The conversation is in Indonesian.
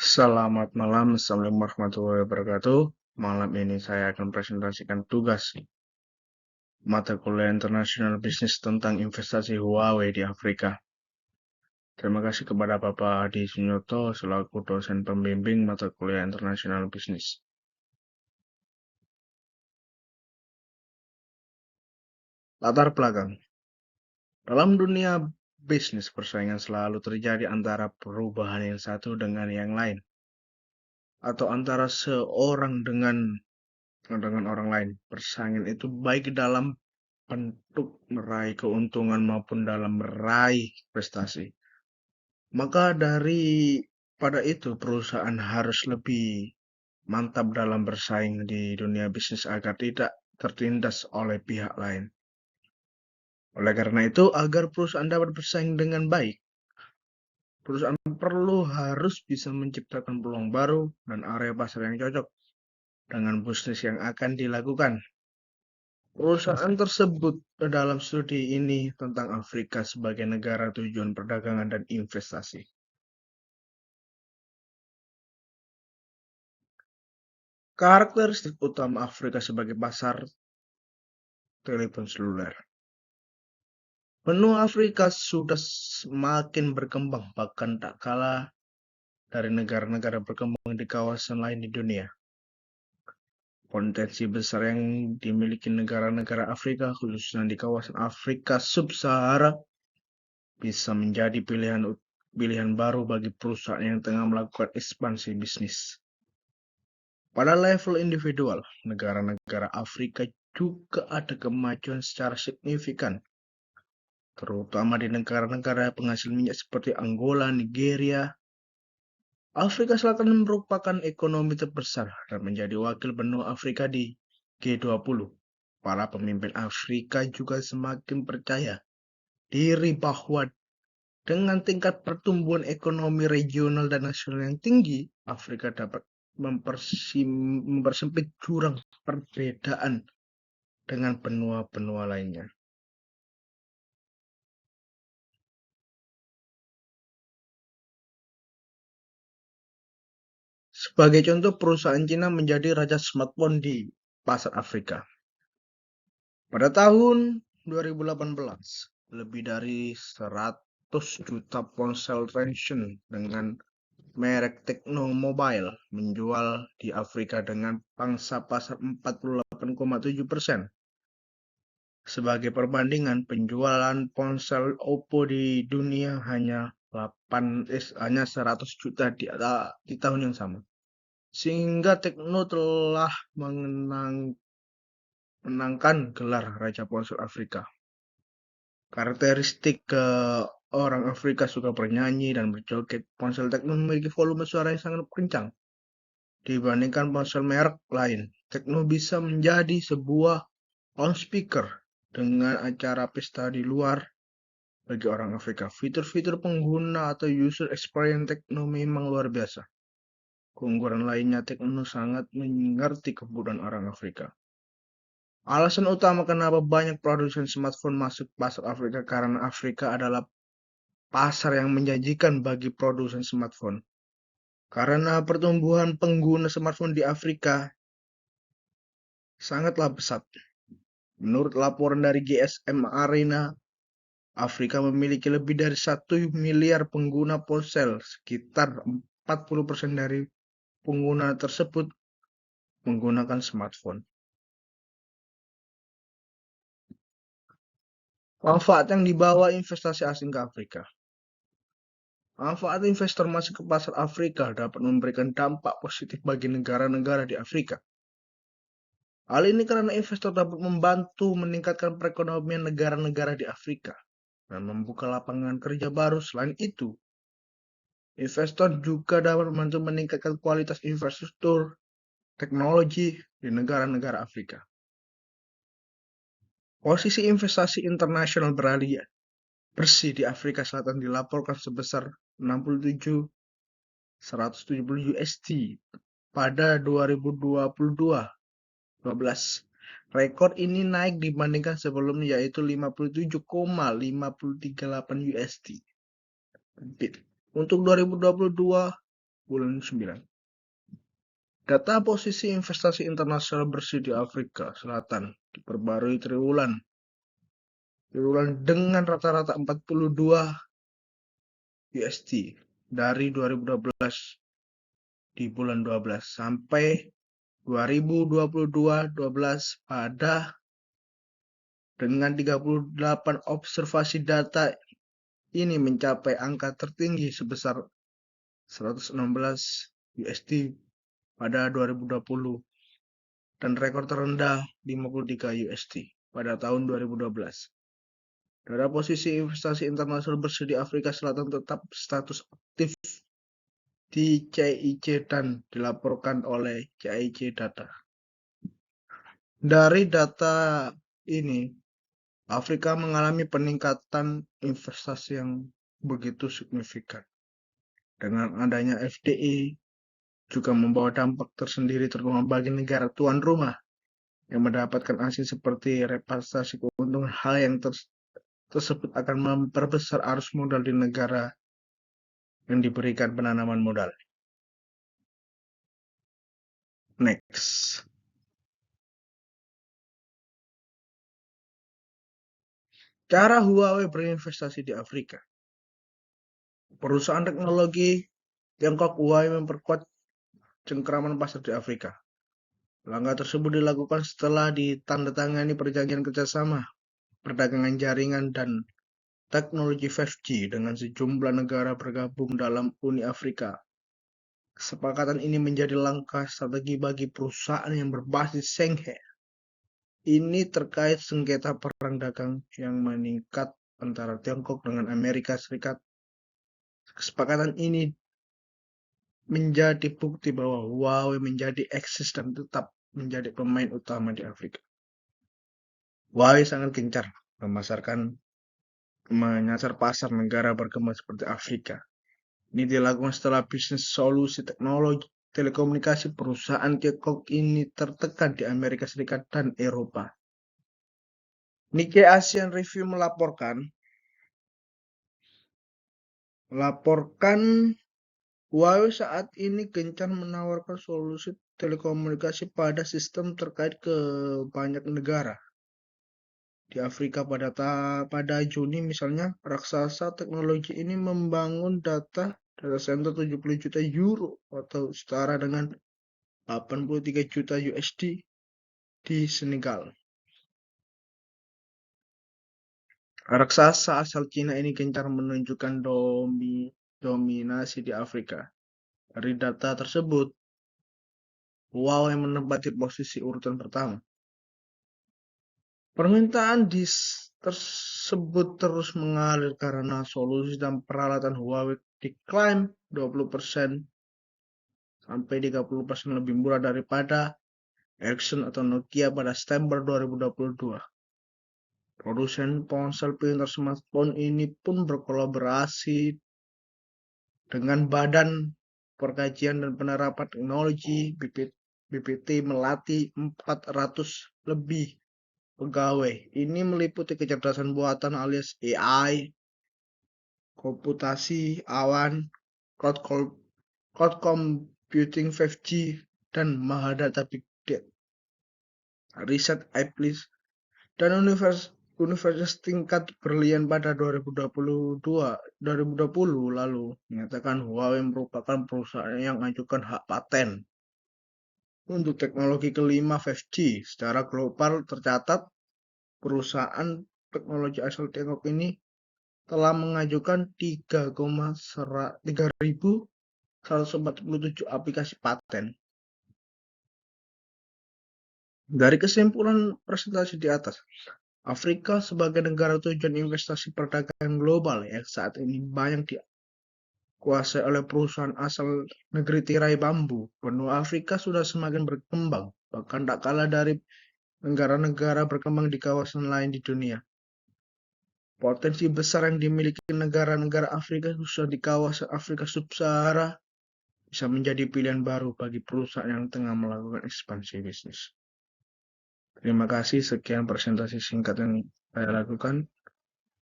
Selamat malam, Assalamualaikum warahmatullahi wabarakatuh. Malam ini saya akan presentasikan tugas mata kuliah International Business tentang investasi Huawei di Afrika. Terima kasih kepada Bapak Adi Sunyoto selaku dosen pembimbing mata kuliah International Business. Latar belakang. Dalam dunia bisnis, persaingan selalu terjadi antara perubahan yang satu dengan yang lain, atau antara seorang dengan orang lain. Persaingan itu baik dalam bentuk meraih keuntungan maupun dalam meraih prestasi. Maka pada itu perusahaan harus lebih mantap dalam bersaing di dunia bisnis agar tidak tertindas oleh pihak lain. Oleh karena itu, agar perusahaan dapat bersaing dengan baik, perusahaan harus bisa menciptakan peluang baru dan area pasar yang cocok dengan bisnis yang akan dilakukan. Perusahaan tersebut dalam studi ini tentang Afrika sebagai negara tujuan perdagangan dan investasi. Karakteristik utama Afrika sebagai pasar telepon seluler. Benua Afrika sudah semakin berkembang, bahkan tak kalah dari negara-negara berkembang di kawasan lain di dunia. Potensi besar yang dimiliki negara-negara Afrika, khususnya di kawasan Afrika Sub-Sahara, bisa menjadi pilihan baru bagi perusahaan yang tengah melakukan ekspansi bisnis. Pada level individual, negara-negara Afrika juga ada kemajuan secara signifikan, terutama di negara-negara penghasil minyak seperti Angola, Nigeria. Afrika Selatan merupakan ekonomi terbesar dan menjadi wakil benua Afrika di G20. Para pemimpin Afrika juga semakin percaya diri bahwa dengan tingkat pertumbuhan ekonomi regional dan nasional yang tinggi, Afrika dapat mempersempit jurang perbedaan dengan benua-benua lainnya. Sebagai contoh, perusahaan Cina menjadi raja smartphone di pasar Afrika. Pada tahun 2018, lebih dari 100 juta ponsel Transsion dengan merek Tecno Mobile menjual di Afrika dengan pangsa pasar 48,7%. Sebagai perbandingan, penjualan ponsel Oppo di dunia hanya 100 juta di tahun yang sama. Sehingga Tecno telah menangkan gelar Raja Ponsel Afrika. Karakteristik orang Afrika suka bernyanyi dan berjoget. Ponsel Tecno memiliki volume suara yang sangat kencang dibandingkan ponsel merek lain. Tecno bisa menjadi sebuah loudspeaker dengan acara pesta di luar bagi orang Afrika. Fitur-fitur pengguna atau user experience Tecno memang luar biasa. Keunggulan lainnya, Tecno sangat mengerti kebutuhan orang Afrika. Alasan utama kenapa banyak produsen smartphone masuk pasar Afrika karena Afrika adalah pasar yang menjanjikan bagi produsen smartphone. Karena pertumbuhan pengguna smartphone di Afrika sangatlah pesat. Menurut laporan dari GSM Arena, Afrika memiliki lebih dari 1 miliar pengguna ponsel. Sekitar 40% dari pengguna tersebut menggunakan smartphone. Manfaat yang dibawa investasi asing ke Afrika. Manfaat investor masuk ke pasar Afrika dapat memberikan dampak positif bagi negara-negara di Afrika. Hal ini karena investor dapat membantu meningkatkan perekonomian negara-negara di Afrika dan membuka lapangan kerja baru. Selain itu, investor juga dapat membantu meningkatkan kualitas infrastruktur teknologi di negara-negara Afrika. Posisi investasi internasional beralih bersih di Afrika Selatan dilaporkan sebesar 170 USD pada 2022. Rekor ini naik dibandingkan sebelumnya, yaitu 57,538 USD. Untuk 2022, bulan 9. Data posisi investasi internasional bersih di Afrika Selatan diperbarui triwulan dengan rata-rata 42 USD dari 2012 di bulan 12 sampai 2022-12 pada dengan 38 observasi data ini mencapai angka tertinggi sebesar 116 USD pada 2020 dan rekor terendah 53 USD pada tahun 2012. Data posisi investasi internasional bersih di Afrika Selatan tetap status aktif di CIC dan dilaporkan oleh CIC Data. Dari data ini, Afrika mengalami peningkatan investasi yang begitu signifikan. Dengan adanya FDI juga membawa dampak tersendiri terutama bagi negara tuan rumah yang mendapatkan hasil seperti repatriasi keuntungan. Hal yang tersebut akan memperbesar arus modal di negara yang diberikan penanaman modal. Next. Cara Huawei berinvestasi di Afrika. Perusahaan teknologi Tiongkok Huawei memperkuat cengkraman pasar di Afrika. Langkah tersebut dilakukan setelah ditandatangani perjanjian kerjasama perdagangan jaringan dan teknologi 5G dengan sejumlah negara bergabung dalam Uni Afrika. Kesepakatan ini menjadi langkah strategi bagi perusahaan yang berbasis Shanghai. Ini terkait sengketa perang dagang yang meningkat antara Tiongkok dengan Amerika Serikat. Kesepakatan ini menjadi bukti bahwa Huawei menjadi eksis dan tetap menjadi pemain utama di Afrika. Huawei sangat gencar menyasar pasar negara berkembang seperti Afrika. Ini dilakukan setelah bisnis solusi teknologi telekomunikasi perusahaan Tiongkok ini tertekan di Amerika Serikat dan Eropa. Nikkei Asian Review melaporkan Huawei saat ini gencar menawarkan solusi telekomunikasi pada sistem terkait ke banyak negara. Di Afrika pada Juni misalnya, raksasa teknologi ini membangun data center 70 juta euro atau setara dengan 83 juta USD di Senegal. Raksasa asal Cina ini gencar menunjukkan dominasi di Afrika. Dari data tersebut, Huawei menempati posisi urutan pertama. Permintaan tersebut terus mengalir karena solusi dan peralatan Huawei diklaim 20% sampai 30% lebih murah daripada Ericsson atau Nokia pada September 2022. Produsen ponsel pintar smartphone ini pun berkolaborasi dengan Badan Perkajian dan Penerapan Teknologi BPT melatih 400 lebih pegawai. Ini meliputi kecerdasan buatan alias AI, komputasi awan, cloud computing 5G, dan Mahadata Big Data. Riset IPLIS dan Universitas tingkat berlian pada 2020 lalu menyatakan Huawei merupakan perusahaan yang mengajukan hak paten untuk teknologi kelima 5G. Secara global tercatat perusahaan teknologi asal Tiongkok ini telah mengajukan 3.147 aplikasi paten. Dari kesimpulan presentasi di atas, Afrika sebagai negara tujuan investasi perdagangan global yang saat ini banyak dikuasai oleh perusahaan asal negeri tirai bambu. Benua Afrika sudah semakin berkembang, bahkan tak kalah dari negara-negara berkembang di kawasan lain di dunia. Potensi besar yang dimiliki negara-negara Afrika, khususnya di kawasan Afrika Sub-Sahara, bisa menjadi pilihan baru bagi perusahaan yang tengah melakukan ekspansi bisnis. Terima kasih, sekian presentasi singkat yang saya lakukan.